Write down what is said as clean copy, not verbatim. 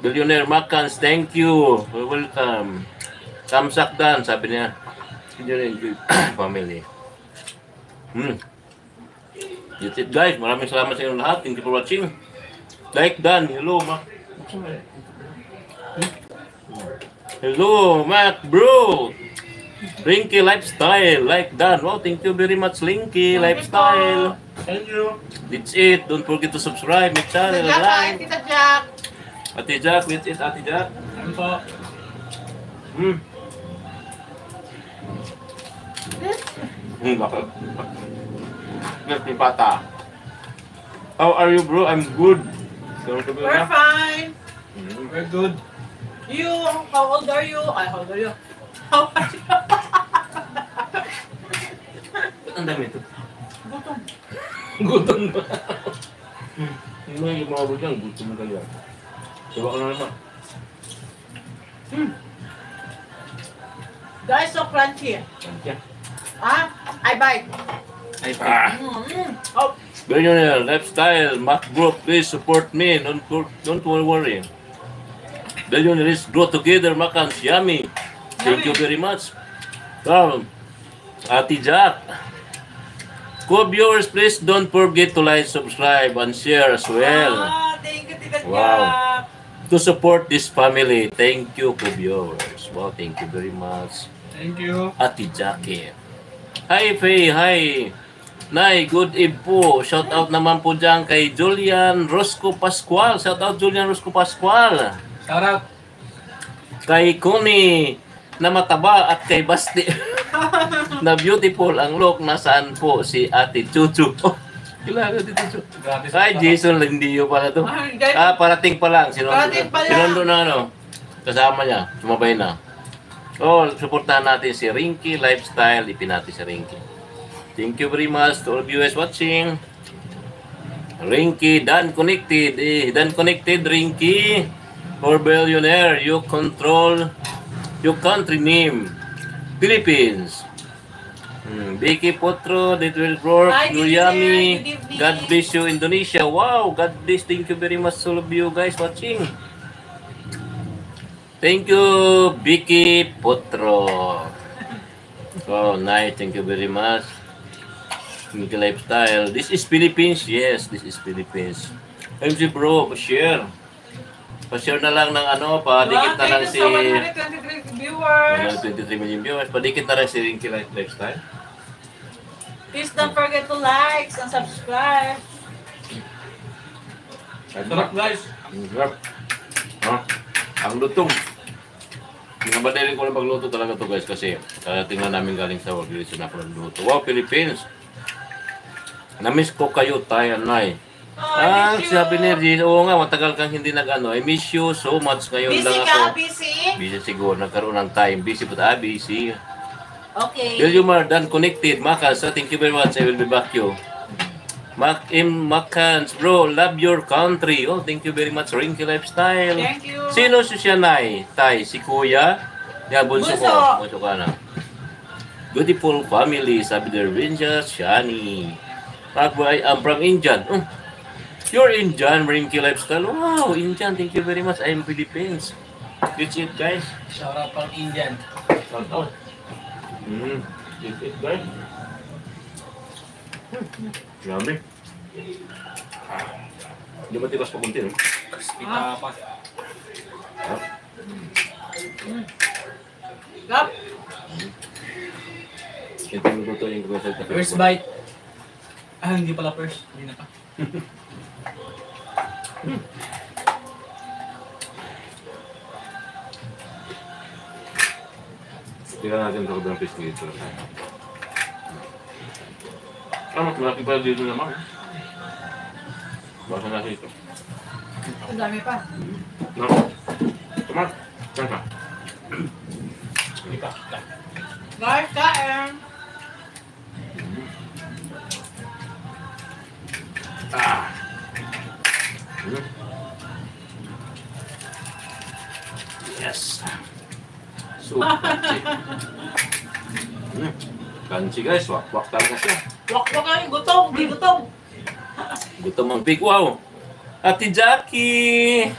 Billionaire Macans, thank you. Welcome. Kamsak Dan, sabi niya. Family. That's it guys. Maraming salamat sa inyong lahat. Thank you for watching. Like Dan. Hello, Mac. Hello, Mac, bro. Linky Lifestyle. Like Dan. Wow, thank you very much, Linky Lifestyle. Thank you. That's it. Don't forget to subscribe my channel. Like. Tita Jack. Ate Jack, that's it, Ate Jack. Ano po? Bakit? May bata. How are you, bro? I'm good. We're fine. We're good. You, how old are you? Ay, how old are you? How are you? Ba't ang dami ito? Gutom. Gutom ba? Yung mga budang, gutom mo kaya. Diba ko na naman. Guys, so crunchy. Ah, I bite. Oh, Billionaire Lifestyle, Mac Bro, please support me. Don't worry. Billionaire is grow together, Macans, yummy. Thank you very much. Ate Jack. Co-viewers, please don't forget to like, subscribe, and share as well. thank you, Tita Wow. Jack. To support this family. Thank you, co-viewers. Wow, thank you very much. Thank you. Ate Jackie. Hi, Faye. Hi. Nay, good eve po. Shout out naman po dyan kay Julian Rosco Pascual. Shout out Julian Rosco Pascual. Shout out. Kay Connie na mataba at kay Basti na beautiful ang look. Nasaan po si Ate Chuchu? Oh, kilala Ate Chuchu. Grabe. Ay, Jason Lindio pala to. Parating pa lang. Parating pa lang. Sinundo na ano. Kasama niya. Sumabay na. Oh, supportahan natin si Rinky Lifestyle. Ipin natin si Rinky. Thank you very much to all viewers watching. Rinky, Dan Connected. Dan Connected, Rinky. For Billionaire, you control your country name. Philippines. Vicky Potro, that will work. Hi, Yuyami. good evening. God bless you, Indonesia. Wow, God bless. Thank you very much all of you guys watching. Thank you, Vicky Potro. Oh, nice. Thank you very much. Vicky Lifestyle. This is Philippines. Yes, this is Philippines. MC bro, pa-share. Pa-share na lang ng ano, padikit na lang Thank si... you so much, 123 viewers. 23 million viewers. Padikit na lang si Rinky Lifestyle. Please don't forget to like and subscribe. Sarap guys. Sarap. Ang lutong. Pinabadaling ko lang pagluto talaga to guys kasi tingnan namin galing sa work dito na ako nagluto. Wow, Philippines. Na-miss ko kayo, Tay, Nay. I miss you. Sabi ni Regine, oo nga, matagal kang hindi nag-ano. I miss you so much ngayon Busy lang ka, ako. busy? Busy siguro, nagkaroon ng time. Busy but busy. Okay. Billionaire Dan Connected, Macans, thank you very much. I will be back you. Macans, bro, love your country. Oh, thank you very much, Rinky Lifestyle. Thank you. Sino siya, Nay? Tay, si Kuya? Yeah, bunso Bunso. ko. Bunso ka na. Beautiful family, sabi der Vinja, Shani. I'm from Indian. You're Indian, Rinky Lifestyle. Wow, Indian. Thank you very much. I'm Philippines. That's it, guys. Shout out pang Indian. Shout out. That's it, guys. Grabe. Di ba tigas pa kunti, no? Crispy tapas. Gap. Ito yung luto yung gawin sa First bite. Ah, hindi pala first. Hindi na pa. Tingnan natin sa kabilang fish dito. Mas malaki pa dito naman. Basa natin ito. Ang dami pa. No? Tama. Tama. Hindi pa. Guys, kain. Yes. So, kanchi. Kanchi guys, wak-wak talaga siya. Wak-wak ang gutom, di gutom. Gutom ang pig. Wow! Ate Jackie!